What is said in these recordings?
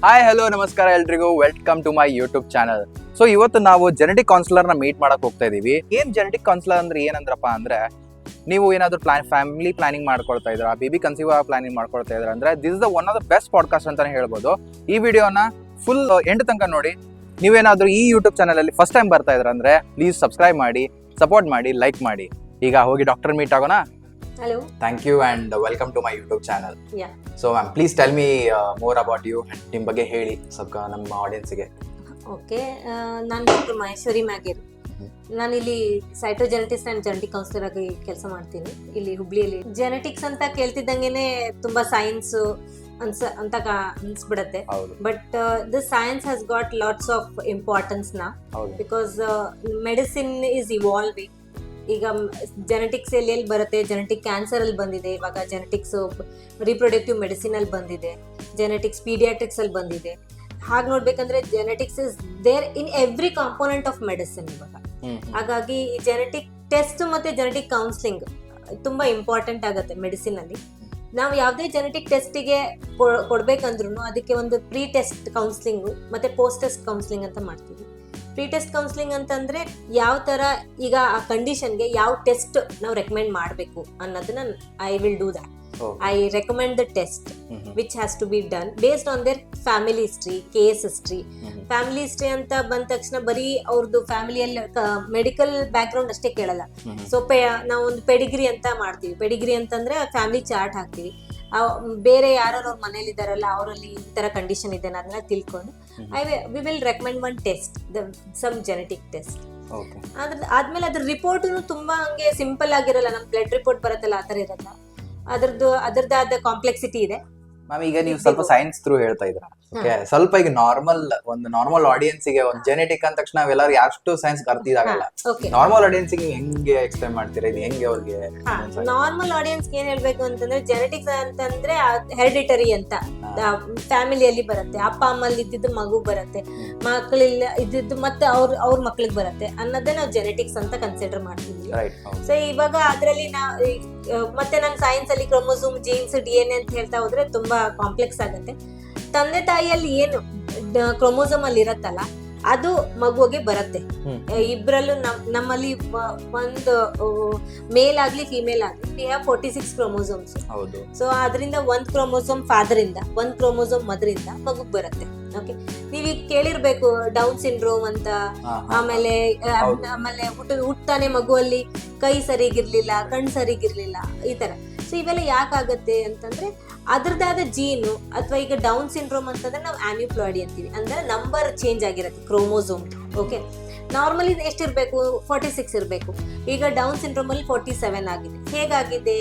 Hi hello ನಮಸ್ಕಾರ ಎಲ್ರಿಗೂ, welcome to my YouTube channel. So ಇವತ್ತು ನಾವು ಜೆನೆಟಿಕ್ ಕೌನ್ಸಿಲರ್ ನ ಮೀಟ್ ಮಾಡಕ್ ಹೋಗ್ತಾ ಇದೀವಿ. ಏನ್ ಜೆನೆಟಿಕ್ ಕೌನ್ಸಿಲರ್ ಅಂದ್ರೆ ಏನಂದ್ರಪ್ಪ ಅಂದ್ರೆ, ನೀವು ಏನಾದ್ರು ಫ್ಯಾಮಿಲಿ ಪ್ಲಾನಿಂಗ್ ಮಾಡ್ಕೊಳ್ತಾ ಇದ್ರ, ಬೇಬಿ ಕನ್ಸೀವ್ ಪ್ಲಾನಿಂಗ್ ಮಾಡ್ಕೊಳ್ತಾ ಇದ್ರ ಅಂದ್ರೆ this is the one of the best podcast ಅಂತಾನೆ ಹೇಳ್ಬೋದು. ಈ ವಿಡಿಯೋನ ಫುಲ್ ಎಂಡ್ ತನಕ ನೋಡಿ. ನೀವೇನಾದ್ರೂ ಈ ಯೂಟ್ಯೂಬ್ ಚಾನಲ್ ಅಲ್ಲಿ ಫಸ್ಟ್ ಟೈಮ್ ಬರ್ತಾ ಇದ್ರ ಅಂದ್ರೆ ಪ್ಲೀಸ್ ಸಬ್ಸ್ಕ್ರೈಬ್ ಮಾಡಿ, ಸಪೋರ್ಟ್ ಮಾಡಿ, ಲೈಕ್ ಮಾಡಿ. ಈಗ ಹೋಗಿ ಡಾಕ್ಟರ್ ಮೀಟ್ ಆಗೋಣ. Hello. Thank you and welcome to my YouTube channel. Yeah. So ma'am, please tell me more about you. ನಿಮ್ಮ ಬಗ್ಗೆ ಹೇಳಿ ಸ್ವಲ್ಪ ನಮ್ಮ ಆಡಿಯನ್ಸ್ಗೆ. ಓಕೆ, ನಾನು ಡಾಕ್ಟರ್ ಮಹೇಶ್ವರಿ ಮ್ಯಾಗೇರ್. ನಾನಿಲ್ಲಿ ಸೈಟೋಜೆನೆಟಿಕ್ಸ್ ಆ್ಯಂಡ್ ಜೆನೆಟಿಕ್ ಕೌನ್ಸಿಲರ್ ಆಗಿ ಕೆಲಸ ಮಾಡ್ತೀನಿ ಇಲ್ಲಿ ಹುಬ್ಳಿಯಲ್ಲಿ. ಜೆನೆಟಿಕ್ಸ್ ಅಂತ ಕೇಳ್ತಿದ್ದಂಗೆನೆ ತುಂಬಾ ಸೈನ್ಸ್ ಅಂತ ಅನ್ಸ್ಬಿಡತ್ತೆ. But this science has got lots of importance ನಾ, ಬಿಕಾಸ್ ಮೆಡಿಸಿನ್ ಈಸ್ ಇವಾಲ್ವಿಂಗ್. ಈಗ ಜೆನೆಟಿಕ್ಸ್ ಎಲ್ಲಿ ಬರುತ್ತೆ, ಜೆನೆಟಿಕ್ ಕ್ಯಾನ್ಸರ್ ಅಲ್ಲಿ ಬಂದಿದೆ, ಇವಾಗ ಜೆನೆಟಿಕ್ಸ್ ರಿಪ್ರೊಡಕ್ಟಿವ್ ಮೆಡಿಸಿನ್ ಅಲ್ಲಿ ಬಂದಿದೆ, ಜೆನೆಟಿಕ್ಸ್ ಪೀಡಿಯಾಟ್ರಿಕ್ಸ್ ಅಲ್ಲಿ ಬಂದಿದೆ. ಹಾಗೆ ನೋಡ್ಬೇಕಂದ್ರೆ genetics is there in every component of medicine ಇವಾಗ. ಹಾಗಾಗಿ ಈ ಜೆನೆಟಿಕ್ ಟೆಸ್ಟ್ ಮತ್ತೆ ಜೆನೆಟಿಕ್ ಕೌನ್ಸಿಲಿಂಗ್ ತುಂಬಾ ಇಂಪಾರ್ಟೆಂಟ್ ಆಗುತ್ತೆ ಮೆಡಿಸಿನ್ ಅಲ್ಲಿ. ನಾವು ಯಾವುದೇ ಜೆನೆಟಿಕ್ ಟೆಸ್ಟಿಗೆ ಕೊಡ್ಬೇಕಂದ್ರೂ ಅದಕ್ಕೆ ಒಂದು ಪ್ರೀ ಟೆಸ್ಟ್ ಕೌನ್ಸಿಲಿಂಗ್ ಮತ್ತೆ ಪೋಸ್ಟ್ ಟೆಸ್ಟ್ ಕೌನ್ಸಿಲಿಂಗ್ ಅಂತ ಮಾಡ್ತೀವಿ. ಪ್ರೀ ಟೆಸ್ಟ್ ಕೌನ್ಸಿಲಿಂಗ್ ಅಂತಂದ್ರೆ ಯಾವ ತರ ಈಗ ಆ ಕಂಡೀಷನ್ಗೆ ಯಾವ ಟೆಸ್ಟ್ ನಾವು ರೆಕಮೆಂಡ್ ಮಾಡಬೇಕು ಅನ್ನೋದನ್ನ I will do that. I recommend the test which has to be done based on their family history, case history. Family history ಅಂತ ಬಂದ ತಕ್ಷಣ ಬರೀ ಅವ್ರದ್ದು ಫ್ಯಾಮಿಲಿಯಲ್ಲಿ ಮೆಡಿಕಲ್ ಬ್ಯಾಕ್ ಗ್ರೌಂಡ್ ಅಷ್ಟೇ ಕೇಳಲ್ಲ. ಸೊ ನಾವು ಒಂದು ಪೆಡಿಗ್ರಿ ಅಂತ ಮಾಡ್ತೀವಿ. ಪೆಡಿಗ್ರಿ ಅಂತಂದ್ರೆ ಫ್ಯಾಮಿಲಿ ಚಾರ್ಟ್ ಹಾಕ್ತೀವಿ. ಬೇರೆ ಯಾರು ಅವ್ರ ಮನೇಲಿ ಇದಾರಲ್ಲ ಅವರಲ್ಲಿ ಈ ತರ ಕಂಡೀಷನ್ ಇದೆ ಅದನ್ನ ತಿಳ್ಕೊಂಡು we will recommend one test, some genetic test. ಆದ್ಮೇಲೆ ಅದ್ರ ರಿಪೋರ್ಟ್ ತುಂಬಾ ಹಂಗೆ ಸಿಂಪಲ್ ಆಗಿರಲ್ಲ. ನಮ್ ಬ್ಲಡ್ ರಿಪೋರ್ಟ್ ಬರುತ್ತಲ್ಲ ಆತರ ಇರಲ್ಲ. ಅದ್ರದ್ದಾದ ಕಾಂಪ್ಲೆಕ್ಸಿಟಿ ಇದೆ. ಮ್ಯಾಮ್ ಈಗ ನೀವು ಸ್ವಲ್ಪ ಸೈನ್ಸ್ ಥ್ರೂ ಹೇಳ್ತಾ ಇದ್ರ, ಓಕೆ, ಸ್ವಲ್ಪ ಈಗ ನಾರ್ಮಲ್ ಆಡಿಯನ್ಸ್ ಗೆ ಒಂದು ಜೆನೆಟಿಕ್ ಅಂದ ತಕ್ಷಣ ನಾವೆಲ್ಲರೂ ಅಷ್ಟು ಸೈನ್ಸ್ ಅರ್ಥ ಇದಾಗಲ್ಲ. ನಾರ್ಮಲ್ ಆಡಿಯನ್ಸ್ ಗೆ ಹೆಂಗೆ ಎಕ್ಸ್ಪ್ಲೈನ್ ಮಾಡ್ತೀರಾ, ಇದು ಹೆಂಗೆ ಅವ್ರಿಗೆ? ನಾರ್ಮಲ್ ಆಡಿಯನ್ಸ್ ಏನ್ ಹೇಳ್ಬೇಕು ಅಂತಂದ್ರೆ, ಜೆನೆಟಿಕ್ಸ್ ಅಂತಂದ್ರೆ ಹೆರಿಡಿಟರಿ ಅಂತ ಫ್ಯಾಮಿಲಿಯಲ್ಲಿ ಬರುತ್ತೆ. ಅಪ್ಪ ಅಮ್ಮಲ್ಲಿ ಇದ್ದಿದ್ದು ಮಗು ಬರುತ್ತೆ, ಮಕ್ಕಳಿಲ್ಲ ಇದ್ದಿದ್ದು ಮತ್ತೆ ಅವ್ರ ಮಕ್ಳಿಗೆ ಬರುತ್ತೆ ಅನ್ನೋದೇ ನಾವು ಜೆನೆಟಿಕ್ಸ್ ಅಂತ ಕನ್ಸಿಡರ್ ಮಾಡ್ತೀವಿ. ಸೊ ಇವಾಗ ಅದ್ರಲ್ಲಿ ಮತ್ತೆ ನಾನು ಸೈನ್ಸ್ ಅಲ್ಲಿ ಕ್ರೋಮೋಸೋಮ್, ಜೀನ್ಸ್, DNA ಅಂತ ಹೇಳ್ತಾ ಹೋದ್ರೆ ತುಂಬಾ ಕಾಂಪ್ಲೆಕ್ಸ್ ಆಗುತ್ತೆ. ತಂದೆ ತಾಯಿಯಲ್ಲಿ ಏನು ಕ್ರೋಮೋಸೋಮ್ ಅಲ್ಲಿ ಇರತ್ತಲ್ಲ ಅದು ಮಗುವಿಗೆ ಬರುತ್ತೆ. ಇಬ್ರಲ್ಲೂ ನಮ್ಮಲ್ಲಿ ಒಂದು ಮೇಲ್ ಆಗ್ಲಿ ಫಿಮೇಲ್ ಆಗ್ಲಿ ವಿ ಹ್ಯಾವ್ 46 ಕ್ರೋಮೋಸೋಮ್ಸ್. ಸೊ ಅದರಿಂದ ಒಂದ್ ಕ್ರೋಮೋಸೋಮ್ ಫಾದರ್ ಇಂದ, ಒಂದ್ ಕ್ರೋಮೋಸೋಮ್ ಮದರ್ ಇಂದ ಮಗುಗ್ ಬರುತ್ತೆ. ಓಕೆ, ನೀವೀಗ ಕೇಳಿರ್ಬೇಕು ಡೌನ್ ಸಿಂಡ್ರೋಮ್ ಅಂತ. ಆಮೇಲೆ ಹುಟ್ಟಾನೆ ಮಗುವಲ್ಲಿ ಕೈ ಸರಿಗಿರ್ಲಿಲ್ಲ, ಕಣ್ ಸರಿಗಿರ್ಲಿಲ್ಲ, ಈ ತರ. ಸೊ ಇವೆಲ್ಲ ಯಾಕಾಗತ್ತೆ ಅಂತಂದ್ರೆ ಅದ್ರದ್ದಾದ ಜೀನು, ಅಥವಾ ಈಗ ಡೌನ್ ಸಿಂಡ್ರೋಮ್ ಅಂತಂದ್ರೆ ನಾವು ಆನ್ಯುಪ್ಲಾಯ್ಡಿ ಅಂತೀವಿ, ಅಂದ್ರೆ ನಂಬರ್ ಚೇಂಜ್ ಆಗಿರುತ್ತೆ ಕ್ರೋಮೋಸೋಮ್. ಓಕೆ, ನಾರ್ಮಲಿ ಎಷ್ಟಿರ್ಬೇಕು, 46 ಇರ್ಬೇಕು. ಈಗ ಡೌನ್ ಸಿಂಡ್ರೋಮ್ ಅಲ್ಲಿ 47 ಆಗಿದೆ. ಹೇಗಾಗಿದೆ?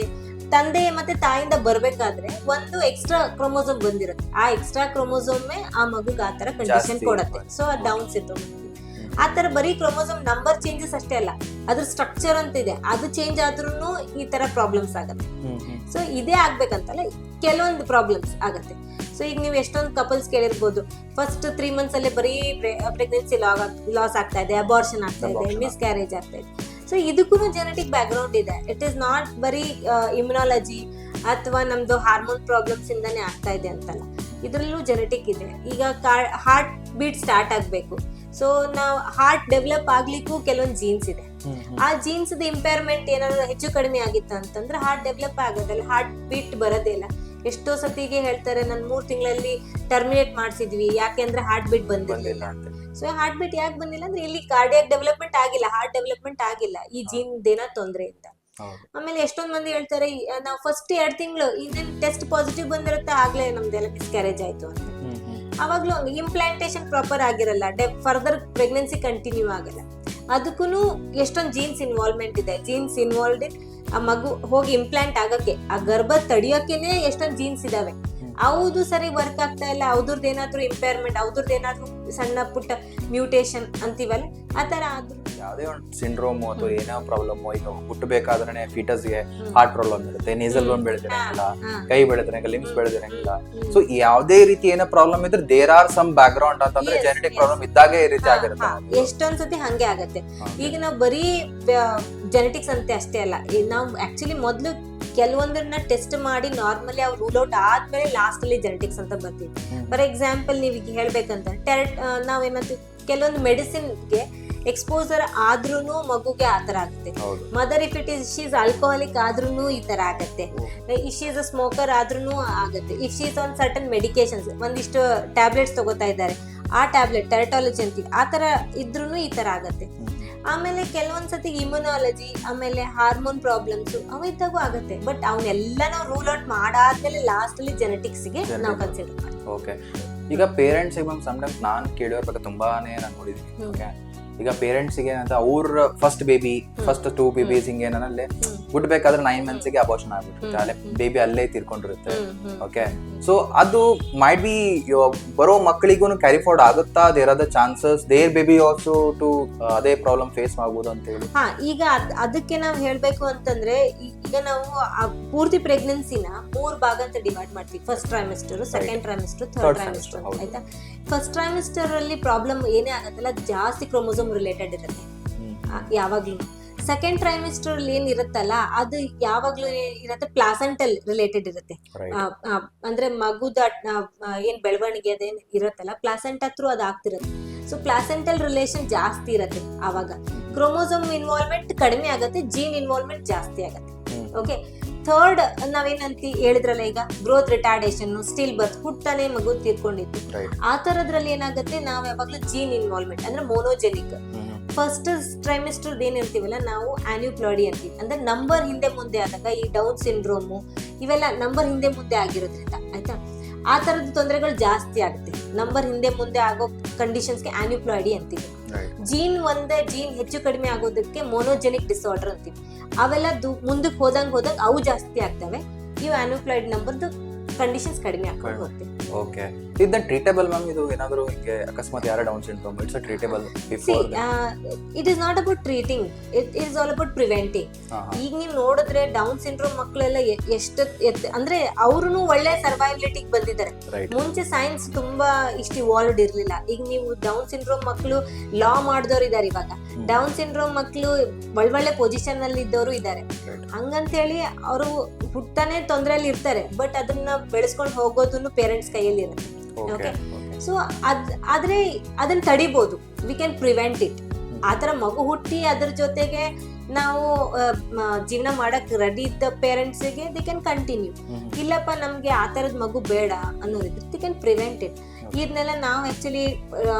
ತಂದೆ ಮತ್ತೆ ತಾಯಿಯಿಂದ ಬರ್ಬೇಕಾದ್ರೆ ಒಂದು ಎಕ್ಸ್ಟ್ರಾ ಕ್ರೋಮೋಸೋಮ್ ಬಂದಿರುತ್ತೆ. ಆ ಎಕ್ಸ್ಟ್ರಾ ಕ್ರೋಮೋಸೋಮೇ ಆ ಮಗುಗೆ ಆ ತರ ಕಂಡೀಷನ್ ಕೊಡುತ್ತೆ. ಸೊ ಅದು ಡೌನ್ ಸಿಂಡ್ರೋಮ್. ಆ ತರ ಬರೀ ಕ್ರೋಮೋಸೋಮ್ ನಂಬರ್ ಚೇಂಜಸ್ ಅಷ್ಟೇ ಅಲ್ಲ, ಅದ್ರ ಸ್ಟ್ರಕ್ಚರ್ ಅಂತ ಇದೆ, ಅದು ಚೇಂಜ್ ಆದ್ರೂ ಈ ತರ ಪ್ರಾಬ್ಲಮ್ಸ್ ಆಗತ್ತೆ. ಸೊ ಇದೇ ಆಗ್ಬೇಕಂತಲ್ಲ, ಕೆಲವೊಂದು ಪ್ರಾಬ್ಲಮ್ಸ್ ಆಗತ್ತೆ. ಸೊ ಈಗ ನೀವು ಎಷ್ಟೊಂದು ಕಪಲ್ಸ್ ಕೇಳಿರ್ಬೋದು, ಫಸ್ಟ್ 3 months ಅಲ್ಲೇ ಬರೀ ಪ್ರೆಗ್ನೆನ್ಸಿ ಲಾಸ್ ಆಗ್ತಾ ಇದೆ, ಅಬಾರ್ಷನ್ ಆಗ್ತಾ ಇದೆ, ಮಿಸ್ ಕ್ಯಾರೇಜ್ ಆಗ್ತಾ ಇದೆ. ಸೊ ಇದಕ್ಕೂ ಜೆನೆಟಿಕ್ ಬ್ಯಾಕ್ ಗ್ರೌಂಡ್ ಇದೆ. ಇಟ್ ಈಸ್ ನಾಟ್ ಬರೀ ಇಮ್ಯುನಾಲಜಿ ಅಥವಾ ನಮ್ದು ಹಾರ್ಮೋನ್ ಪ್ರಾಬ್ಲಮ್ಸ್ ಇಂದಾನೆ ಆಗ್ತಾ ಇದೆ ಅಂತಲ್ಲ, ಇದ್ರಲ್ಲೂ ಜೆನೆಟಿಕ್ ಇದೆ. ಈಗ ಹಾರ್ಟ್ ಬೀಟ್ ಸ್ಟಾರ್ಟ್ ಆಗ್ಬೇಕು, ಸೊ ನಾವು ಹಾರ್ಟ್ ಡೆವಲಪ್ ಆಗ್ಲಿಕ್ಕೂ ಕೆಲವೊಂದು ಜೀನ್ಸ್ ಇದೆ. ಆ ಜೀನ್ಸ್ ಇಂಪೇರ್ಮೆಂಟ್ ಏನಾದ್ರು ಹೆಚ್ಚು ಕಡಿಮೆ ಆಗಿತ್ತು ಅಂತಂದ್ರೆ ಹಾರ್ಟ್ ಡೆವಲಪ್ ಆಗೋದಲ್ಲ, ಹಾರ್ಟ್ ಬೀಟ್ ಬರೋದೇ ಇಲ್ಲ. ಎಷ್ಟೋ ಸತಿಗೆ ಹೇಳ್ತಾರೆ, ನಾನು 3 ತಿಂಗಳಲ್ಲಿ ಟರ್ಮಿನೇಟ್ ಮಾಡಿಸಿದ್ವಿ, ಯಾಕೆ ಅಂದ್ರೆ ಹಾರ್ಟ್ ಬೀಟ್ ಬಂದಿರಲಿಲ್ಲ ಅಂತ. ಸೊ ಹಾರ್ಟ್ ಬೀಟ್ ಯಾಕೆ ಬಂದಿಲ್ಲ ಅಂದ್ರೆ ಇಲ್ಲಿ ಕಾರ್ಡಿಯಾಕ್ ಡೆವಲಪ್ಮೆಂಟ್ ಆಗಿಲ್ಲ, ಹಾರ್ಟ್ ಡೆವಲಪ್ಮೆಂಟ್ ಆಗಿಲ್ಲ, ಈ ಜೀನ್ ದೇನ ತೊಂದರೆ ಇಂದ. ಆಮೇಲೆ ಎಷ್ಟೊಂದ್ ಮಂದಿ ಹೇಳ್ತಾರೆ, ನಾವು ಫಸ್ಟ್ 2 ತಿಂಗಳು ಇನ್ನೇನು ಟೆಸ್ಟ್ ಪಾಸಿಟಿವ್ ಬಂದಿರುತ್ತೆ, ಆಗ್ಲೇ ನಮ್ದೆಲ್ಲ ಮಿಸ್ಕ್ಯಾರೇಜ್ ಆಯ್ತು ಅಂತ. ಅವಾಗ್ಲೂ ಇಂಪ್ಲಾಂಟೇಶನ್ ಪ್ರಾಪರ್ ಆಗಿರಲ್ಲ, ಫರ್ದರ್ ಪ್ರೆಗ್ನೆನ್ಸಿ ಕಂಟಿನ್ಯೂ ಆಗಲ್ಲ. ಅದಕ್ಕೂ ಎಷ್ಟೊಂದು ಜೀನ್ಸ್ ಇನ್ವಾಲ್ವ್ಮೆಂಟ್ ಇದೆ. ಜೀನ್ಸ್ ಇನ್ವಾಲ್ವ್ಡ್ ಇನ್ ಆ ಮಗು ಹೋಗಿ ಇಂಪ್ಲಾಂಟ್ ಆಗಕ್ಕೆ, ಆ ಗರ್ಭ ತಡಿಯೋಕೆನೆ ಎಷ್ಟೊಂದು ಜೀನ್ಸ್ ಇದಾವೆ. ಹೌದು ಸರಿ ವರ್ಕ್ ಆಗ್ತಾ ಇಲ್ಲ, ಅವ್ರದ್ದು ಏನಾದ್ರು ಇಂಪೇರ್ಮೆಂಟ್, ಅವ್ರದ್ದು ಏನಾದ್ರು ಸಣ್ಣ ಪುಟ್ಟ ಮ್ಯೂಟೇಶನ್ ಅಂತೀವಲ್ಲ, ಆತರ ಆದ್ರೂ ಯಾವುದೇ ಒಂದು ಸಿಂಡ್ರೋಮ್ ಅಥವಾ ಏನೋ ಪ್ರಾಬ್ಲಮ್, ಈಗ ಹುಟ್ಟಬೇಕಾದ್ರೆ ಫೀಟಸ್ಗೆ ಹಾರ್ಟ್ ಪ್ರಾಬ್ಲಮ್ ಇರುತ್ತೆ, ನೇಸಲ್ ಬೋನ್ ಬೆಳೆದಿರಂಗಿಲ್ಲ, ಕೈ ಬೆಳೆದಿರಂಗಿಲ್ಲ, ಲಿಮ್ಸ್ ಬೆಳೆದಿರಂಗಿಲ್ಲ. ಸೊ ಯಾವುದೇ ರೀತಿ ಏನೋ ಪ್ರಾಬ್ಲಮ್ ಇದ್ರೆ there are some background ಅಂತಂದ್ರೆ ಜೆನೆಟಿಕ್ ಪ್ರಾಬ್ಲಮ್ ಇದ್ದಾಗೆ ಈ ರೀತಿ ಆಗಿರುತ್ತೆ. ಎಷ್ಟೊಂದ್ಸತಿ ಹಂಗೆ ಆಗತ್ತೆ. ಈಗ ನಾವು ಬರೀ ಜೆನೆಟಿಕ್ಸ್ ಅಂತ ಅಷ್ಟೇ ಅಲ್ಲ, ನಾವು ಆಕ್ಚುಲಿ ಮೊದ್ಲು ಕೆಲವೊಂದನ್ನ ಟೆಸ್ಟ್ ಮಾಡಿ ನಾರ್ಮಲಿ ಅವ್ರು ರೂಲ್ ಔಟ್ ಆದ್ಮೇಲೆ ಲಾಸ್ಟ್ ಅಲ್ಲಿ ಜೆನೆಟಿಕ್ಸ್ ಅಂತ ಬರ್ತೀವಿ. ಫಾರ್ ಎಕ್ಸಾಂಪಲ್ ನೀವು ಈಗ ಹೇಳ್ಬೇಕಂತ ನಾವೇನಂತ ಕೆಲವೊಂದು ಮೆಡಿಸಿನ್ಗೆ ಎಕ್ಸ್ಪೋಸರ್ ಆದ್ರೂನು ಮಗುಗೆ ಆತರ ಆಗುತ್ತೆ. Mother if it is she's alcoholic ಆದ್ರೂನು ಈ ತರ ಆಗತ್ತೆ. ಇಫ್ ಶೀಸ್ ಅ ಸ್ಮೋಕರ್ ಆದ್ರೂನು ಆಗತ್ತೆ. If she's on certain medications, ಒಂದಿಷ್ಟು ಟ್ಯಾಬ್ಲೆಟ್ಸ್ ತಗೋತಾ ಇದ್ದಾರೆ, ಆ ಟ್ಯಾಬ್ಲೆಟ್ ಟೆರಟಾಲಜಿ ಅಂತೀವಿ, ಆ ತರ ಇದ್ರೂನು ಈ ತರ ಆಗತ್ತೆ. ಆಮೇಲೆ ಕೆಲವೊಂದ್ಸತಿ ಇಮ್ಯುನಾಲಜಿ, ಆಮೇಲೆ ಹಾರ್ಮೋನ್ ಪ್ರಾಬ್ಲಮ್ಸ್ ಅವಿದ್ದಾಗೂ ಆಗತ್ತೆ. ಬಟ್ ಅವನ್ನೆಲ್ಲ ನಾವು ರೂಲ್ ಔಟ್ ಮಾಡಾದ್ಮೇಲೆ ಲಾಸ್ಟ್ ಅಲ್ಲಿ ಜೆನೆಟಿಕ್ಸ್ ಗೆ ನಾವು ಕನ್ಸಿಡರ್ ಮಾಡ್ತೀವಿ. ಓಕೆ, ಈಗ ಪೇರೆಂಟ್ಸ್ ಸಮ್ಟೈಮ್ಸ್ ನಾನು ಕೇಳಿರೋ ಬಗ್ಗೆ ತುಂಬಾನೇ ನಾನು ನೋಡಿದೀನಿ. ಓಕೆ, ಈಗ ಪೇರೆಂಟ್ಸ್ಗೆ ಏನಂತ ಅವ್ರ ಫಸ್ಟ್ ಬೇಬಿ, ಫಸ್ಟ್ 2 ಬೇಬೀಸ್ ಹಿಂಗೆ ಏನಲ್ಲೇ ಬಿಡ್ಬೇಕಾದ್ರೆ 9 months ಗೆ ಅಬೋರ್ಷನ್ ಆಗ್ಬಿಟ್ಟಿರುತ್ತೆ, ಅಲ್ಲೇ ಬೇಬಿ ಅಲ್ಲೇ ತೀರ್ಕೊಂಡಿರುತ್ತೆ. ಓಕೆ, ಸೊ ಅದು ಮೈಟ್ ಬಿ ಬರೋ ಮಕ್ಕಳಿಗೂ ಕ್ಯಾರಿ ಫಾರ್ವರ್ಡ್ ಆಗುತ್ತಾ? There are the chances their baby also to ಅದೇ ಪ್ರಾಬ್ಲಮ್ ಫೇಸ್ ಮಾಡ್ಬೋದು ಅಂತ ಹೇಳಿ. ಈಗ ಅದಕ್ಕೆ ನಾವು ಹೇಳ್ಬೇಕು ಅಂತಂದ್ರೆ, ಈಗ ನಾವು ಪೂರ್ತಿ ಪ್ರೆಗ್ನೆನ್ಸಿನ 3 ಭಾಗ ಅಂತ ಡಿವೈಡ್ ಮಾಡ್ತೀವಿ. First trimester, second trimester, third trimester. ಆಯ್ತಾ? ಫಸ್ಟ್ ಟ್ರೈಮಿಸ್ಟರ್ ಅಲ್ಲಿ ಪ್ರಾಬ್ಲಮ್ ಏನೇ ಆಗತ್ತಲ್ಲ, ಜಾಸ್ತಿ ಕ್ರೋಮೋಸೋಮ್ ರಿಲೇಟೆಡ್ ಇರುತ್ತೆ ಯಾವಾಗ್ಲೂ. ಸೆಕೆಂಡ್ ಟ್ರೈಮಿಸ್ಟರ್ ಅಲ್ಲಿ ಏನ್ ಇರುತ್ತಲ್ಲ, ಅದು ಯಾವಾಗ್ಲೂ ಇರತ್ತೆ ಪ್ಲಾಸೆಂಟಲ್ ರಿಲೇಟೆಡ್ ಇರುತ್ತೆ. ಅಂದ್ರೆ ಮಗುದ ಏನ್ ಬೆಳವಣಿಗೆ ಅದೇನ್ ಇರತ್ತಲ್ಲ, ಪ್ಲಾಸೆಂಟಾ ಥ್ರೂ ಅದು ಆಗ್ತಿರುತ್ತೆ. ಸೊ ಪ್ಲಾಸೆಂಟಲ್ ರಿಲೇಷನ್ ಜಾಸ್ತಿ ಇರತ್ತೆ. ಆವಾಗ ಕ್ರೋಮೋಸೋಮ್ ಇನ್ವಾಲ್ವ್ಮೆಂಟ್ ಕಡಿಮೆ ಆಗತ್ತೆ, ಜೀನ್ ಇನ್ವಾಲ್ವ್ಮೆಂಟ್ ಜಾಸ್ತಿ ಆಗತ್ತೆ. ಓಕೆ, ಥರ್ಡ್ ನಾವೇನಂತ ಹೇಳಿದ್ರಲ್ಲ, ಈಗ ಗ್ರೋತ್ ರಿಟಾರ್ಡೇಷನ್, ಸ್ಟಿಲ್ ಬರ್ತ್, ಹುಟ್ಟಾನೆ ಮಗು ತೀರ್ಕೊಂಡಿತ್ತು, ಆ ತರದ್ರಲ್ಲಿ ಏನಾಗುತ್ತೆ, ನಾವ್ ಯಾವಾಗ್ಲೂ ಜೀನ್ ಇನ್ವಾಲ್ವ್ಮೆಂಟ್ ಅಂದ್ರೆ ಮೋನೋಜೆನಿಕ್. ಫಸ್ಟ್ ಟ್ರೈಮಿಸ್ಟರ್ ಏನಿರ್ತೀವಲ್ಲ ನಾವು ಆನ್ಯುಪ್ಲಾಯ್ಡಿ ಅಂತೀವಿ. ಅಂದ್ರೆ ನಂಬರ್ ಹಿಂದೆ ಮುಂದೆ ಆದಾಗ ಈ ಡೌನ್ ಸಿಂಡ್ರೋಮು ಇವೆಲ್ಲ ನಂಬರ್ ಹಿಂದೆ ಮುಂದೆ ಆಗಿರೋದ್ರಿಂದ, ಆಯ್ತಾ, ಆ ತರದ ತೊಂದರೆಗಳು ಜಾಸ್ತಿ ಆಗುತ್ತೆ. ನಂಬರ್ ಹಿಂದೆ ಮುಂದೆ ಆಗೋ ಕಂಡೀಷನ್ಸ್ಗೆ ಆನ್ಯುಪ್ಲಾಯ್ಡಿ ಅಂತೀವಿ. ಜೀನ್ ಜೀನ್ ಹೆಚ್ಚು ಕಡಿಮೆ ಆಗೋದಕ್ಕೆ ಮೋನೋಜೆನಿಕ್ ಡಿಸಾರ್ಡರ್ ಅಂತೀವಿ. ಅವೆಲ್ಲ ಮುಂದಕ್ಕೆ ಹೋದಂಗ್ ಅವು ಜಾಸ್ತಿ ಆಗ್ತವೆ. ಇವು ಆನ್ಯುಪ್ಲಾಯ್ಡಿ ನಂಬರ್ದು ಕಂಡೀಷನ್ಸ್ ಕಡಿಮೆ ಆಗ್ಕೊಂಡು ಹೋಗ್ತೀವಿ. ಓಕೆ, ಇದನ್ನ ಟ್ರೀಟೇಬಲ್ ಮ್ಯಾಮ್? ಇದು ಏನಾದರೂ ಹಿಂಗೆ ಅಕಸ್ಮಾತ್ ಯಾರ down syndrome, it's a treatable before? It is not about treating, it is all about preventing. ಈಗ ನೀವು ನೋಡಿದ್ರೆ ಡೌನ್ ಸಿಂಡ್ರೋಮ್ ಮಕ್ಕಳೆಲ್ಲ ಎಷ್ಟು ಅಂದ್ರೆ ಅವ್ರು ಒಳ್ಳೆ ಸರ್ವೈವಲಿಟಿಗೆ ಬಂದಿದ್ದಾರೆ. ಮುಂಚೆ ಸೈನ್ಸ್ ತುಂಬಾ ಇಷ್ಟು ಇವಾಲ್ವ್ಡ್ ಇರ್ಲಿಲ್ಲ. ಈಗ ನೀವು ಡೌನ್ ಸಿಂಡ್ರೋಮ್ ಮಕ್ಕಳು ಲಾ ಮಾಡಿದವ್ರು ಇದಾರೆ, ಇವಾಗ ಡೌನ್ ಸಿಂಡ್ರೋಮ್ ಮಕ್ಕಳು ಒಳ್ಳೊಳ್ಳೆ ಪೊಸಿಷನ್ ಅಲ್ಲಿ ಇದ್ದವರು ಇದ್ದಾರೆ. ಹಂಗಂತೇಳಿ ಅವರು ಹುಟ್ಟಾನೆ ತೊಂದರೆಯಲ್ಲಿ ಇರ್ತಾರೆ, ಬಟ್ ಅದನ್ನ ಬೆಳೆಸ್ಕೊಂಡು ಹೋಗೋದನ್ನು ಪೇರೆಂಟ್ಸ್ ಕೈಯಲ್ಲಿ ಇರುತ್ತೆ. ಓಕೆ, ಸೊ ಆದ್ರೆ ಅದನ್ನ ತಡಿಬಹುದು, ವಿ ಕ್ಯಾನ್ ಪ್ರಿವೆಂಟ್ ಇಟ್. ಆತರ ಮಗು ಹುಟ್ಟಿ ಅದ್ರ ಜೊತೆಗೆ ನಾವು ಜೀವನ ಮಾಡಕ್ ರೆಡಿ ಇದ್ದ ಪೇರೆಂಟ್ಸ್ಗೆ ದಿ ಕ್ಯಾನ್ ಕಂಟಿನ್ಯೂ. ಇಲ್ಲಪ್ಪ ನಮ್ಗೆ ಆ ತರದ ಮಗು ಬೇಡ ಅನ್ನೋರಿದ್ರೆ ದಿ ಕ್ಯಾನ್ ಪ್ರಿವೆಂಟ್ ಇಟ್. ಇದನ್ನೆಲ್ಲ ನಾವು ಆಕ್ಚುಲಿ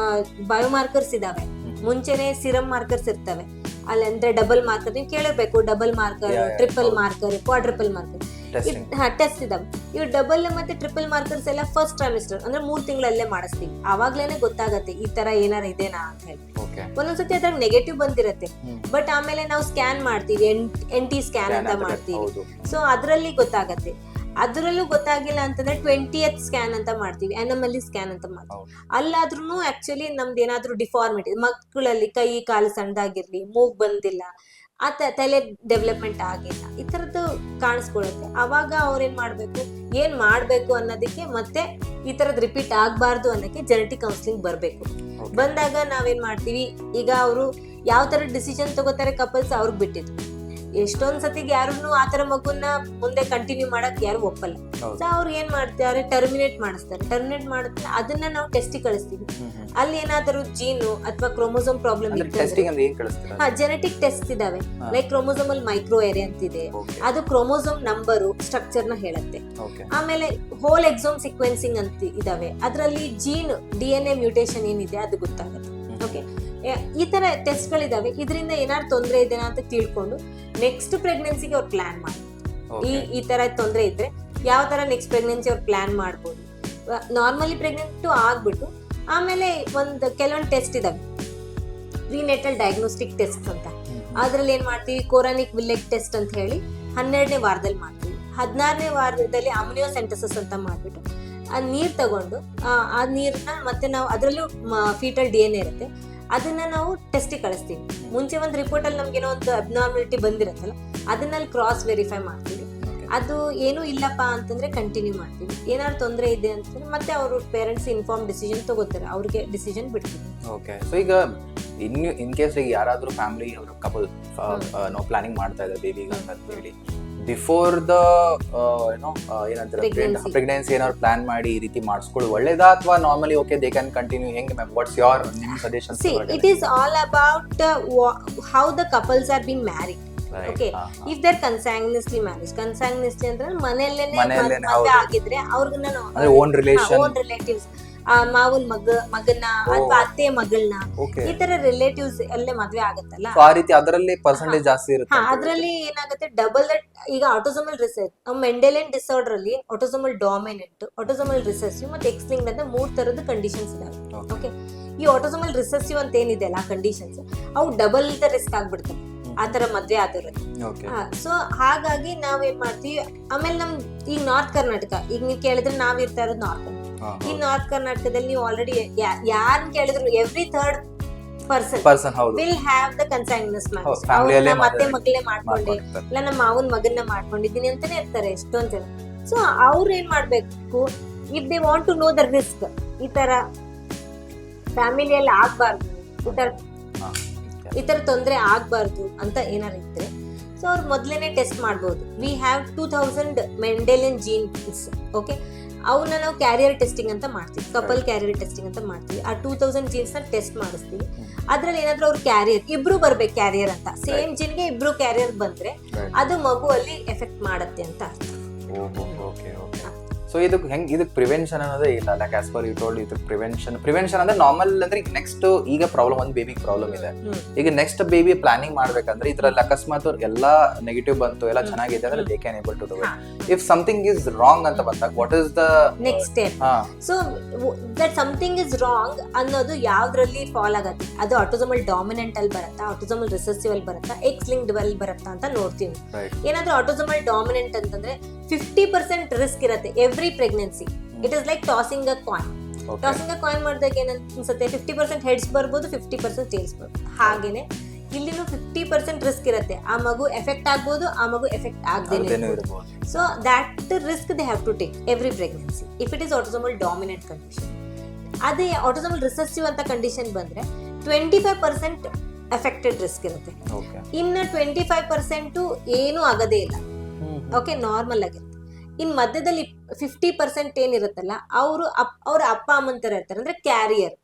ಬಯೋಮಾರ್ಕರ್ಸ್ ಇದಾವೆ, ಮುಂಚೆನೆ ಸಿರಮ್ ಮಾರ್ಕರ್ಸ್ ಇರ್ತವೆ ಅಲ್ಲಿ. ಅಂದ್ರೆ ಡಬಲ್ ಮಾರ್ಕರ್ ನೀವು ಕೇಳಿರ್ಬೇಕು, double marker, triple marker, quadruple marker test ಇದಾವೆ. ಇವು ಡಬಲ್ ಮತ್ತೆ ಟ್ರಿಪಲ್ ಮಾರ್ಕರ್ಸ್ ಎಲ್ಲ ಫಸ್ಟ್ ಟ್ರೈಮಿಸ್ಟರ್ ಅಂದ್ರೆ 3 ತಿಂಗಳಲ್ಲೇ ಮಾಡಿಸ್ತೀವಿ. ಅವಾಗ್ಲೇನೆ ಗೊತ್ತಾಗತ್ತೆ ಈ ತರ ಏನಾರ ಇದೆನಾ ಅಂತ ಹೇಳಿ. ಒಂದೊಂದ್ಸತಿ ಅದ್ರಾಗ ನೆಗೆಟಿವ್ ಬಂದಿರತ್ತೆ, ಬಟ್ ಆಮೇಲೆ ನಾವು ಸ್ಕ್ಯಾನ್ ಮಾಡ್ತೀವಿ, NT ಸ್ಕ್ಯಾನ್ ಅಂತ ಮಾಡ್ತೀವಿ. ಸೊ ಅದ್ರಲ್ಲಿ ಗೊತ್ತಾಗತ್ತೆ. ಅದ್ರಲ್ಲೂ ಗೊತ್ತಾಗಿಲ್ಲ ಅಂತಂದ್ರೆ 20th ಸ್ಕ್ಯಾನ್ ಅಂತ ಮಾಡ್ತೀವಿ, NMLE ಸ್ಕ್ಯಾನ್ ಅಂತ ಮಾಡ್ತೀವಿ. ಅಲ್ಲಾದ್ರೂ ಆಕ್ಚುಲಿ ನಮ್ದು ಏನಾದ್ರೂ ಡಿಫಾರ್ಮಿಟಿ, ಮಕ್ಕಳಲ್ಲಿ ಕೈ ಕಾಲು ಸಣ್ಣದಾಗಿರ್ಲಿ, ಮೂಗ್ ಬಂದಿಲ್ಲ, ತಲೆ ಡೆವಲಪ್ಮೆಂಟ್ ಆಗಿಲ್ಲ, ಈ ತರದ್ದು ಕಾಣಿಸ್ಕೊಳ್ಳುತ್ತೆ. ಅವಾಗ ಅವ್ರೇನ್ ಮಾಡ್ಬೇಕು ಅನ್ನೋದಕ್ಕೆ, ಮತ್ತೆ ಈ ತರದ್ ರಿಪೀಟ್ ಆಗ್ಬಾರ್ದು ಅನ್ನೋಕ್ಕೆ ಜೆನೆಟಿಕ್ ಕೌನ್ಸಿಲಿಂಗ್ ಬರ್ಬೇಕು. ಬಂದಾಗ ನಾವೇನ್ ಮಾಡ್ತೀವಿ, ಈಗ ಅವರು ಯಾವ ತರ ಡಿಸಿಷನ್ ತಗೋತಾರೆ ಕಪಲ್ಸ್ ಅವ್ರಿಗೆ ಬಿಟ್ಟಿದ್ದು. ಎಷ್ಟೊಂದ್ ಸತಿಗೆ ಯಾರನ್ನು ಆತರ ಮಗುನ ಮುಂದೆ ಕಂಟಿನ್ಯೂ ಮಾಡಕ್ ಯಾರು ಒಪ್ಪಲ್ಲ. ಸೊ ಅವ್ರು ಏನ್ ಮಾಡ್ತಾರೆ, ಟರ್ಮಿನೇಟ್ ಮಾಡಿಸ್ತಾರೆ. ಟರ್ಮಿನೇಟ್ ಮಾಡುತ್ತೆ, ಅದನ್ನ ನಾವು ಟೆಸ್ಟಿಗೆ ಕಳಿಸ್ತೀವಿ. ಅಲ್ಲಿ ಏನಾದರೂ ಜೀನು ಅಥವಾ ಕ್ರೋಮೋಸೋಮ್ ಪ್ರಾಬ್ಲಮ್ ಜೆನೆಟಿಕ್ ಟೆಸ್ಟ್ ಇದಾವೆ. ಲೈಕ್ ಕ್ರೋಮೋಸೋಮಲ್ ಮೈಕ್ರೋ ಏರಿಯಾ ಅಂತಿದೆ, ಅದು ಕ್ರೋಮೋಸೋಮ್ ನಂಬರು ಸ್ಟ್ರಕ್ಚರ್ ನ ಹೇಳುತ್ತೆ. ಆಮೇಲೆ ಹೋಲ್ ಎಕ್ಸೋಮ್ ಸೀಕ್ವೆನ್ಸಿಂಗ್ ಅಂತ ಇದಾವೆ, ಅದರಲ್ಲಿ ಜೀನ್ DNA ಮ್ಯೂಟೇಶನ್ ಏನಿದೆ ಅದು ಗೊತ್ತಾಗುತ್ತೆ. ಓಕೆ, ಈ ತರ ಟೆಸ್ಟ್ ಗಳಿದಾವೆ. ಇದರಿಂದ ಏನಾದ್ರು ತೊಂದರೆ ಇದೆನಾ ಅಂತ ತಿಳ್ಕೊಂಡು ನೆಕ್ಸ್ಟ್ ಪ್ರೆಗ್ನೆನ್ಸಿಗೆ ಅವ್ರು ಪ್ಲಾನ್ ಮಾಡಿ, ಈ ತರ ತೊಂದರೆ ಇದ್ರೆ ಯಾವ ತರ ನೆಕ್ಸ್ಟ್ ಪ್ರೆಗ್ನೆನ್ಸಿ ಅವ್ರು ಪ್ಲಾನ್ ಮಾಡ್ಬೋದು. ನಾರ್ಮಲಿ ಪ್ರೆಗ್ನೆಂಟ್ ಆಗ್ಬಿಟ್ಟು ಆಮೇಲೆ ಕೆಲವೊಂದು ಟೆಸ್ಟ್ ಇದಾವೆ, ಪ್ರಿನೇಟಲ್ ಡಯಾಗ್ನೋಸ್ಟಿಕ್ ಟೆಸ್ಟ್ ಅಂತ. ಅದ್ರಲ್ಲಿ ಏನ್ ಮಾಡ್ತೀವಿ, ಕೊರಾನಿಕ್ ವಿಲ್ಲೆಟ್ ಟೆಸ್ಟ್ ಅಂತ ಹೇಳಿ 12ನೇ ವಾರದಲ್ಲಿ ಮಾಡ್ತೀವಿ. 16ನೇ ವಾರದಲ್ಲಿ ಅಮ್ನಿಯೋಸೆಂಟಸಿಸ್ ಅಂತ ಮಾಡ್ಬಿಟ್ಟು ಆ ನೀರ್ ತಗೊಂಡು ಆ ನೀರ್ನ ಮತ್ತೆ ನಾವು ಅದರಲ್ಲೂ ಫೀಟಲ್ DNA ಇರುತ್ತೆ, ಅದನ್ನ ನಾವು ಟೆಸ್ಟಿಗೆ ಕಳಿಸ್ತೀವಿ. ಮುಂಚೆ ಒಂದು ರಿಪೋರ್ಟ್ ಅಲ್ಲಿ ನಮ್ಗೆ ಏನೋ ಒಂದು ಅಬ್ನಾರ್ಮಲಿಟಿ ಬಂದಿರತ್ತಲ್ಲ, ಅದನ್ನ ಕ್ರಾಸ್ ವೆರಿಫೈ ಮಾಡ್ತೀವಿ. ಅದು ಏನೂ ಇಲ್ಲಪ್ಪ ಅಂತಂದ್ರೆ ಕಂಟಿನ್ಯೂ ಮಾಡ್ತೀವಿ. ಏನಾದ್ರು ತೊಂದರೆ ಇದೆ ಅಂತಂದ್ರೆ ಮತ್ತೆ ಅವರು ಪೇರೆಂಟ್ಸ್ ಇನ್ಫಾರ್ಮ್ ಡಿಸಿಷನ್ ತಗೋತಾರೆ, ಅವ್ರಿಗೆ ಡಿಸಿಷನ್ ಬಿಡ್ತೀವಿ. ಓಕೆ, ಸೊ ಈಗ ಇನ್ ಕೇಸ್ ಈಗ ಯಾರಾದ್ರೂ ಫ್ಯಾಮಿಲಿ ಅವ್ರ ಕಪಲ್ ನಾವು ಪ್ಲಾನಿಂಗ್ ಮಾಡ್ತಾ ಇದ್ದಾರೆ ಬೇಬಿಗೆ ಅಂತ ಹೇಳಿ, ಬಿಫೋರ್ ದ ಏನಂತಾರೆ Pregnancy. ಪ್ರೆಗ್ನೆನ್ಸಿ ಏನಾದ್ರು ಪ್ಲಾನ್ ಮಾಡಿ ಈ ರೀತಿ ಮಾಡಿಸ್ಕೊಳ್ಳೋದು ಒಳ್ಳೇದಾ ಅಥವಾ normally okay they can continue ಹೆಂಗೆ ಮ್ಯಾಮ್ ವಾಟ್ಸ್ ಯೋರ್ ನಿಮ್ಮ suggestion See, it is all about how the couples are being married. Okay, if they're consanguineously married, consanguineously ಅಂದ್ರೆ ಮನೆಯಲ್ಲೇನೆ ಮನೆಯಲ್ಲೇನೆ, ಮದ್ವೆ ಹೌದು. ಆಗಿದ್ರೆ ಅವ್ರಿಗನ್ನ ಅಂದ್ರೆ ಓನ್ ರಿಲೇಷನ್ ಓನ್ ರಿಲೇಟಿವ್ಸ್ ಮಾವನ್ ಮಗನ್ನ ಅಥವಾ ಅತ್ತೆ ಮಗಳನ್ನ ಓಕೆ ಈ ತರ ರಿಲೇಟಿವ್ಸ್ ಅಲ್ಲೇ ಮದ್ವೆ ಆಗತ್ತಲ್ಲ. ಆ ರೀತಿ ಅದರಲ್ಲಿ ಪರ್ಸೆಂಟೇಜ್ ಜಾಸ್ತಿ ಇರುತ್ತೆ ಅಂತ ಅದ್ರಲ್ಲಿ ಏನಾಗುತ್ತೆ ಡಬಲ್ ದಟ್. ಈಗ ಆಟೋಸೋಮಲ್ ರಿಸೆಸ್ ಮೆಂಡೆಲಿಯನ್ ಡಿಸಾರ್ಡರ್ ಅಲ್ಲಿ ಆಟೋಸೋಮಲ್ ಡಾಮಿನೆಂಟ್, ಆಟೋಸೋಮಲ್ ರಿಸೆಸಿವ್ ಮತ್ತೆ ಎಕ್ಸ್ ಲಿಂಕ್ಡ್ ಅಂತ 3 ತರದ ಕಂಡೀಷನ್ಸ್ ಇದಾವೆ. ಓಕೆ, ಈ ಆಟೋಸೋಮಲ್ ರಿಸೆಸಿವ್ ಅಂತ ಏನಿದೆ ಅಲ್ಲ ಕಂಡೀಷನ್ಸ್, ಅವು ಡಬಲ್ ದ ರಿಸ್ಕ್ ಆಗ್ಬಿಡ್ತವೆ ಆ ತರ ಮದ್ವೆ ಆದವ್ರಿಗೆ. ಓಕೆ ಸೊ ಹಾಗಾಗಿ ನಾವ್ ಏನ್ ಮಾಡ್ತೀವಿ, ಆಮೇಲೆ ನಮ್ ಈಗ ನಾರ್ತ್ ಕರ್ನಾಟಕ, ಈಗ ನೀವು ಕೇಳಿದ್ರೆ ನಾವ್ ಇರ್ತಾ ಇರೋದು ನಾರ್ತ್ ಕರ್ನಾಟಕ. ಈ ನಾರ್ತ್ ಕರ್ನಾಟಕದಲ್ಲಿ ನೀವು ಆಲ್ರೆಡಿ ಯಾರನ್ನ ಕೇಳಿದ್ರು ಎವ್ರಿ ಥರ್ಡ್ ಪರ್ಸನ್ ಹೌದು will have the consanguineous marriage. family ಅಲ್ಲೇ ಮತ್ತೆ ಮಗಳೇ ಮಾಡ್ಕೊಂಡೆ ಮಾಡ್ಕೊಂಡಿರ್ತಾರೆ. ಇಲ್ಲ ನಮ್ಮ ಮಾವನ್ ಮಗನ್ನ ಮಾಡ್ಕೊಂಡಿದ್ದೀನಿ ಅಂತಾನೆ ಇರ್ತಾರೆ ಎಷ್ಟೊಂದ್ ಜನ. ಸೊ ಅವ್ರು ಏನ್ ಮಾಡ್ಬೇಕು, if they want to know the risk, ಈ ತರ ಫ್ಯಾಮಿಲಿಯಲ್ಲಿ ಆಗ್ಬಾರ್ದು, ಈ ತರ ತೊಂದ್ರೆ ಆಗ್ಬಾರ್ದು ಅಂತ ಏನಾರ ಇದ್ರೆ, ಸೊ ಅವ್ರು ಮೊದ್ಲೇನೆ ಟೆಸ್ಟ್ ಮಾಡ್ಬೋದು. We have 2000 Mendelian jeans. Okay, ಅವನ್ನ ನಾವು ಕ್ಯಾರಿಯರ್ ಟೆಸ್ಟಿಂಗ್ ಅಂತ ಮಾಡ್ತೀವಿ, ಕಪಲ್ ಕ್ಯಾರಿಯರ್ ಟೆಸ್ಟಿಂಗ್ ಅಂತ ಮಾಡ್ತೀವಿ. ಆ 2000 ಜೀನ್ಸ್ ನ ಟೆಸ್ಟ್ ಮಾಡಿಸ್ತೀವಿ. ಅದ್ರಲ್ಲಿ ಏನಾದ್ರೂ ಅವ್ರ ಕ್ಯಾರಿಯರ್ ಇಬ್ರು ಬರ್ಬೇಕು, ಕ್ಯಾರಿಯರ್ ಅಂತ ಸೇಮ್ ಜೀನ್ಗೆ ಇಬ್ರು ಕ್ಯಾರಿಯರ್ ಬಂದ್ರೆ ಅದು ಮಗುವಲ್ಲಿ ಎಫೆಕ್ಟ್ ಮಾಡತ್ತೆ ಅಂತ ಅರ್ಥ. ಓಕೆ ಸೊ ಇದಕ್ಕೆ ಪ್ರಿವೆನ್ಷನ್ ಅನ್ನೋದೇ ಇಲ್ಲ. Like as per you told ಇದಕ್ಕೆ ಪ್ರಿವೆನ್ಷನ್ ಅಂದ್ರೆ ನಾರ್ಮಲ್ ಅಂದ್ರೆ ನೆಕ್ಸ್ಟ್ ಈಗ ಪ್ರಾಬ್ಲಮ್ ಒಂದು ಬೇಬಿ ಪ್ರಾಬ್ಲಮ್ ಇದೆ, ಈಗ ನೆಕ್ಸ್ಟ್ ಬೇಬಿ ಪ್ಲಾನಿಂಗ್ ಮಾಡ್ಬೇಕಂದ್ರೆ ಇದ್ರಲ್ಲಿ ಅಕಸ್ಮಾತ್ ಎಲ್ಲಾ ನೆಗೆಟಿವ್ ಬಂತು ಎಲ್ಲ ಚೆನ್ನಾಗಿದೆ ಅಂದ್ರೆ they can able to do it. If something is wrong ಅಂತ ಬಂದಾಗ what is the next step? So that something is wrong ಅನ್ನೋದು ಯಾವ್ದ್ರಲ್ಲಿ ಫಾಲ್ ಆಗತ್ತೆ, ಅದು ಆಟೋಸೋಮಲ್ ಡಾಮಿನೆಂಟ್ ಅಲ್ಲಿ ಬರುತ್ತಾ, ಆಟೋಸೋಮಲ್ ರಿಸೆಸಿವ್ ಅಲ್ಲಿ ಬರುತ್ತಾ, ಎಕ್ಸ್ ಲಿಂಕ್ಡ್ ಅಲ್ಲಿ ಬರುತ್ತಾ ಅಂತ ನೋಡ್ತೀವಿ. ಏನಾದ್ರೂ ಆಟೋಸೋಮಲ್ ಡಾಮಿನೆಂಟ್ ಅಂತಂದ್ರೆ 50% ರಿಸ್ಕ್ ಇರುತ್ತೆ every pregnancy. It is like tossing a coin. Tossing a coin ಮಾಡಿದಾಗ ಏನನ್ಸುತ್ತೆ, 50% ಹೆಡ್ಸ್ ಬರ್ಬೋದು, 50% ಟೇಲ್ಸ್ ಬರ್ಬೋದು. ಹಾಗೇನೆ ಇಲ್ಲಿನೂ 50% ರಿಸ್ಕ್ ಇರುತ್ತೆ. ಆ ಮಗು ಎಫೆಕ್ಟ್ ಆಗ್ಬೋದು, ಆ ಮಗು ಎಫೆಕ್ಟ್ ಆಗದೇನೆ ಇರ್ಬೋದು. So that risk they have to take every pregnancy if it is autosomal dominant condition. ಅದೇ ಆಟೋಸೋಮಲ್ ರಿಸೆಸಿವ್ ಅಂತ ಕಂಡೀಷನ್ ಬಂದ್ರೆ 25% ಎಫೆಕ್ಟೆಡ್ ರಿಸ್ಕ್ ಇರುತ್ತೆ. ಇನ್ನು 25% ಏನೂ ಆಗದೇ ಇಲ್ಲ. ಓಕೆ, ನಾರ್ಮಲ್ ಆಗಿರುತ್ತೆ. ಇನ್ ಮಧ್ಯದಲ್ಲಿ 50% ಏನಿರುತ್ತಲ್ಲ, ಅವ್ರ ಅಪ್ಪ ಅಮ್ಮನ ತರ ಇರ್ತಾರೆ, ಅಂದ್ರೆ ಕ್ಯಾರಿಯರ್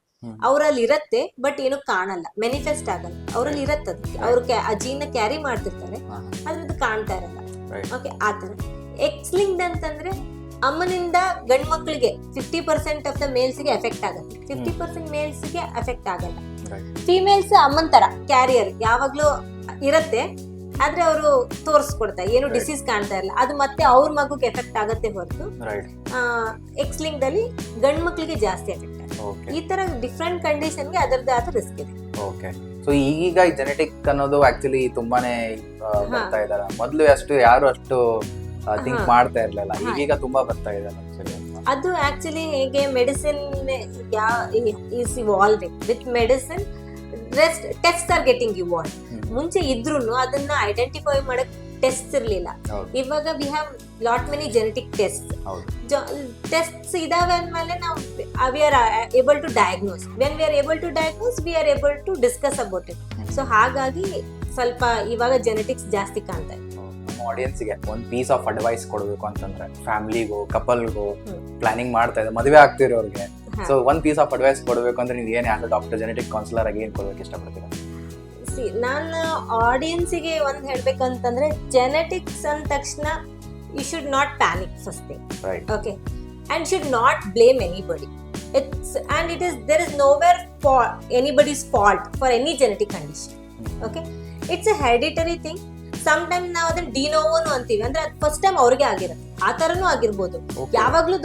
ಅವ್ರಲ್ಲಿ ಇರತ್ತೆ, ಬಟ್ ಏನು ಕಾಣಲ್ಲ, ಮ್ಯಾನಿಫೆಸ್ಟ್ ಆಗಲ್ಲ. ಅವ್ರಲ್ಲಿ ಇರತ್ತದ, ಅವ್ರು ಆ ಜೀನ್ ಕ್ಯಾರಿ ಮಾಡ್ತಿರ್ತಾರೆ, ಅದ್ರದ್ದು ಕಾಣ್ತಾ ಇರಲ್ಲ. ಓಕೆ, ಆತರ. ಎಕ್ಸ್ ಲಿಂಕ್ಡ್ ಅಂತಂದ್ರೆ ಅಮ್ಮನಿಂದ ಗಂಡ್ ಮಕ್ಳಿಗೆ 50% ಆಫ್ ದ ಮೇಲ್ಸ್ಗೆ ಎಫೆಕ್ಟ್ ಆಗುತ್ತೆ, 50% ಮೇಲ್ಸ್ಗೆ ಎಫೆಕ್ಟ್ ಆಗಲ್ಲ. ಫಿಮೇಲ್ಸ್ ಅಮ್ಮನ್ ತರ ಕ್ಯಾರಿಯರ್ ಯಾವಾಗ್ಲೂ ಇರತ್ತೆ, ಆದ್ರೆ ಅವರು ತೋರಿಸ್ಕೊಡ್ತಾರೆ, ಏನು ಡಿಸೀಸ್ ಕಾಣ್ತಾ ಇಲ್ಲ, ಅದು ಮತ್ತೆ ಅವ್ರ ಮಗುಗೆ ಎಫೆಕ್ಟ್ ಆಗತ್ತೆ ಹೊರತು ಎಕ್ಸ್ ಲಿಂಕ್ ಅಲ್ಲಿ ಗಂಡ್ ಮಕ್ಳಿಗೆ ಜಾಸ್ತಿ ಎಫೆಕ್ಟ್ ಆಗುತ್ತೆ. ಈ ತರ ಡಿಫ್ರೆಂಟ್ ಕಂಡೀಷನ್ಗೆ ಅದರದ್ದು ಆದ ರಿಸ್ಕ್ ಇದೆ. ಓಕೆ, ಸೊ ಈಗ ಜೆನೆಟಿಕ್ ಅನ್ನೋದು ಆಕ್ಚುಲಿ ತುಂಬಾನೇ ಬರ್ತಾ ಇದಾರೆ. ಮೊದ್ಲು ಯಾರು ಅಷ್ಟು ಥಿಂಕ್ ಮಾಡ್ತಾ ಇರ್ಲಿಲ್ಲ, ಈಗೀಗ ತುಂಬಾ ಬರ್ತಾ ಇದ್ದಾರೆ. ಅದು ಆಕ್ಚುಲಿ ಹೇಗೆ medicine is evolving with medicine, test are getting evolve. ಮುಂಚೆ ಇದ್ರೂ ಅದನ್ನ ಐಡೆಂಟಿಫೈ ಮಾಡಕ್ ಟೆಸ್ಟ್ ಇರ್ಲಿಲ್ಲ. ಇವಾಗ we have lot many genetic tests ಇದಾವೆ ಅಂದ್ಮೇಲೆ ನಾವು we are able to diagnose. When we are able to diagnose we are able to discuss about it. So ಹಾಗಾಗಿ ಸ್ವಲ್ಪ ಇವಾಗ ಜೆನೆಟಿಕ್ಸ್ ಜಾಸ್ತಿ ಕಾಣ್ತಾ ಇದೆ. ಆಡಿಯನ್ಸ್ಗೆ ಒಂದು ಪೀಸ್ ಆಫ್ ಅಡ್ವೈಸ್ ಕೊಡಬೇಕು ಅಂತಂದ್ರೆ, ಫ್ಯಾಮಿಲಿಗೂ ಕಪಲ್ಗೂ ಪ್ಲಾನಿಂಗ್ ಮಾಡ್ತಾ ಇದೆ, ಮದುವೆ ಆಗ್ತಿರೋರಿಗೆ, ಸೊ ಒಂದ್ ಪೀಸ್ ಆಫ್ ಅಡ್ವೈಸ್ ಕೊಡಬೇಕು ಅಂದ್ರೆ ನೀವು ಏನ್ ಆಸ್ ಡಾಕ್ಟರ್ ಜೆನೆಟಿಕ್ ಕೌನ್ಸಿಲರ್ ಆಗಿ ಏನ್ ಕೊಡಬೇಕು ಇಷ್ಟಪಡ್ತೀರಾ? ನಾನು ಆಡಿಯನ್ಸಿಗೆ ಒಂದ್ ಹೇಳ್ಬೇಕಂತಂದ್ರೆ, ಜೆನೆಟಿಕ್ಸ್ ಅಂದ ತಕ್ಷಣ you should not panic first thing. Okay, and should not blame anybody. There is nowhere for anybody's fault for any genetic condition. Okay, it's a hereditary thing. Sometimes ನಾವು ಅದನ್ನ ಡಿನೋವೋನು ಅಂತೀವಿ, ಅಂದ್ರೆ ಅದು ಫಸ್ಟ್ ಟೈಮ್ ಅವ್ರಿಗೆ ಆಗಿರುತ್ತೆ, ಆ ತರನು ಆಗಿರ್ಬೋದು. ಯಾವಾಗ್ಲೂ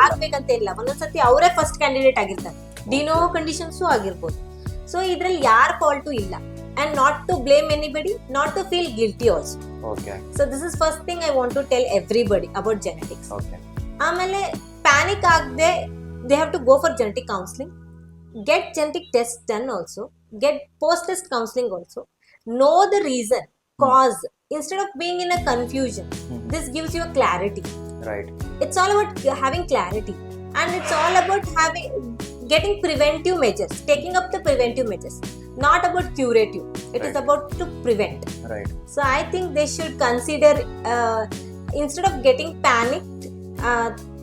ಆಗ್ಬೇಕಂತ ಇಲ್ಲ, ಒಂದೊಂದ್ಸತಿ ಅವರೇ ಫಸ್ಟ್ ಕ್ಯಾಂಡಿಡೇಟ್ ಆಗಿರ್ತಾರೆ, ಡಿನೋವೋ ಕಂಡೀಷನ್ಸು ಆಗಿರ್ಬೋದು. ಸೊ ಇದ್ರಲ್ಲಿ ಯಾರ ಫಾಲ್ಟು ಇಲ್ಲ. And not to blame anybody, not to feel guilty also. Okay. So this is first thing I want to tell everybody about genetics. Okay. ಆಮೇಲೆ ಪ್ಯಾನಿಕ್ ಆಗದೆ, they have to go for genetic counseling, get genetic tests done also, get post-test counseling also, know the reason, cause, instead of being in a confusion. This gives you a clarity. Right. It's all about having clarity, and it's all about having getting preventive measures, taking up the preventive measures, not about curative. It is Right. about to prevent. Right. So I think they should consider, instead of getting panicked,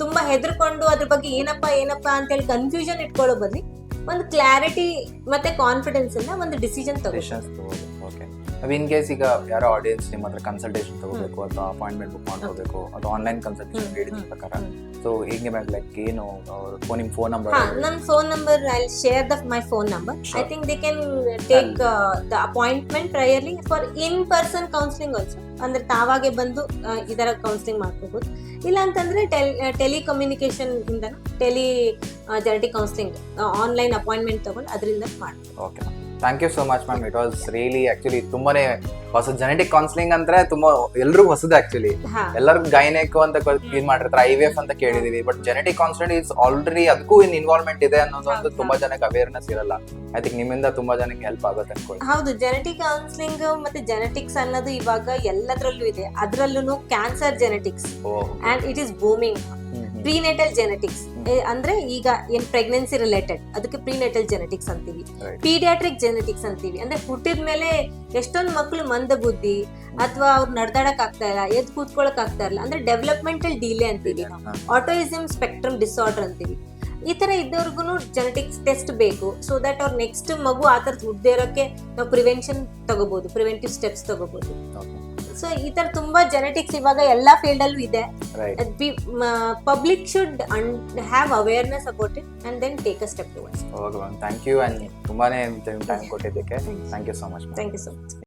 ತುಂಬಾ ಹೆದರ್ಕೊಂಡು ಅದ್ರ ಬಗ್ಗೆ ಏನಪ್ಪಾ ಅಂತೇಳಿ confusion ಇಟ್ಕೊಳ್ಳೋ ಬದ್ಲಿ ಒಂದು clarity ಮತ್ತೆ confidence ಇಂದ ಒಂದು ಡಿಸಿಷನ್ ತಗೋ. ಡಿಸಿಷನ್ಸ್ ತಗೋಬೇಕು. ಓಕೆ. ಇನ್ ಕೇಸ್ ಈಗ ಯಾರೋ ಆಡಿಯನ್ಸ್ ನಿಮ್ಮ ಹತ್ರ ಕನ್ಸಲ್ಟೇಷನ್ ತಗೋಬೇಕು ಅಥವಾ ಅಪಾಯಿಂಟ್ಮೆಂಟ್ ಬುಕ್ ಮಾಡ್ಕೋಬೇಕು ಅಥವಾ ಆನ್ಲೈನ್ ಕನ್ಸಲ್ಟೇಷನ್ ಹೇಳಿದ ಪ್ರಕಾರ, ಸೊ ಹಿಂಗೆ ಲೈಕ್ ಏನು ನಿಮ್ಮ ಫೋನ್ ನಂಬರ್? ನನ್ನ phone number I share my phone number. I think they can take the appointment priorly for in person counselling also. ಅಂದ್ರೆ ತಾವಾಗೆ ಬಂದು ಇದರ ಕೌನ್ಸಿಲಿಂಗ್ ಮಾಡ್ಕೋಬಹುದು. ಇಲ್ಲ ಅಂತಂದ್ರೆ ಟೆಲಿಕಮ್ಯುನಿಕೇಶನ್ ಇಂದ ಜೆನೆಟಿಕ್ ಕೌನ್ಸಿಲಿಂಗ್ ಆನ್ಲೈನ್ ಅಪಾಯಿಂಟ್ಮೆಂಟ್ ತಗೊಂಡು ಅದರಿಂದ ಮಾಡ್ಬೋದು. Okay, thank you so much ma'am. It was really actually ತುಂಬಾನೇ ಹೊಸ ಜೆನೆಟಿಕ್ ಕೌನ್ಸಿಲಿಂಗ್ ಅಂದ್ರೆ ತುಂಬಾ ಎಲ್ರಿಗೂ ಹೊಸದು ಆಕ್ಚುಲಿ. ಎಲ್ಲರಿಗೂ ಗೈನೆಕ್ ಅಂತ ಇದ್ ಮಾಡಿರ್ತಾರೆ, IVF ಅಂತ ಕೇಳಿದೀವಿ. But genetic counselling is already ಅದಕ್ಕೂ ಇನ್ವಾಲ್ವ್ಮೆಂಟ್ ಇದೆ ಅನ್ನೋದು ಒಂದು ತುಂಬಾ ಜನಕ್ಕೆ ಅವೇರ್ನೆಸ್ ಇರಲ್ಲ. ಐ ಥಿಂಕ್ ನಿಮ್ಮಿಂದ ತುಂಬಾ ಜನಕ್ಕೆ ಹೆಲ್ಪ್ ಆಗುತ್ತೆ ಅನ್ಕೊಳ್ಳಿ. ಹೌದು, ಜೆನೆಟಿಕ್ ಕೌನ್ಸಿಲಿಂಗ್ ಮತ್ತೆ ಜೆನೆಟಿಕ್ಸ್ ಅನ್ನೋದು ಇವಾಗ ಎಲ್ಲದರಲ್ಲೂ ಇದೆ. ಅದರಲ್ಲೂ cancer genetics and it is booming. Prenatal genetics ಅಂದ್ರೆ ಈಗ ಏನ್ ಪ್ರೆಗ್ನೆನ್ಸಿ ರಿಲೇಟೆಡ್ ಅದಕ್ಕೆ ಪ್ರಿನೇಟಲ್ ಜೆನೆಟಿಕ್ಸ್ ಅಂತೀವಿ. ಪೀಡಿಯಾಟ್ರಿಕ್ ಜೆನೆಟಿಕ್ಸ್ ಅಂತೀವಿ. ಅಂದ್ರೆ ಹುಟ್ಟಿದ ಮೇಲೆ ಎಷ್ಟೊಂದು ಮಕ್ಕಳು ಮಂದ ಬುದ್ಧಿ ಅಥವಾ ಅವ್ರು ನಡ್ದಾಡಕ್ ಆಗ್ತಾ ಇಲ್ಲ, ಎದ್ ಕೂತ್ಕೊಳಕ್ ಆಗ್ತಾ ಇಲ್ಲ, ಅಂದ್ರೆ ಡೆವಲಪ್ಮೆಂಟಲ್ ಡಿಲೇ ಅಂತೀವಿ ನಾವು. ಆಟೋಯಿಸಮ್ ಸ್ಪೆಕ್ಟ್ರಮ್ ಡಿಸಾರ್ಡರ್ ಅಂತೀವಿ. ಈ ತರ ಇದ್ದವ್ರಿಗೂ ಜೆನೆಟಿಕ್ಸ್ ಟೆಸ್ಟ್ ಬೇಕು. ಸೊ ದಟ್ ಅವ್ರ ನೆಕ್ಸ್ಟ್ ಮಗು ಆ ಥರದ್ದು ಹುಡ್ದೇ ಇರೋಕೆ ನಾವು ಪ್ರಿವೆನ್ಷನ್ ತಗೋಬಹುದು, ಪ್ರಿವೆಂಟಿವ್ ಸ್ಟೆಪ್ಸ್ ತಗೋಬಹುದು. ಸೊ ಈ ತರ ತುಂಬಾ ಜೆನೆಟಿಕ್ಸ್ ಇವಾಗ ಎಲ್ಲಾ ಫೀಲ್ಡ್ ಅಲ್ಲೂ ಇದೆ. Public should have awareness about it and then take a step towards. Thank you and ತುಂಬಾನೇ ಟೈಮ್ ಕೊಟ್ಟಿದ್ದಕ್ಕೆ thank you so much. Thank you so much.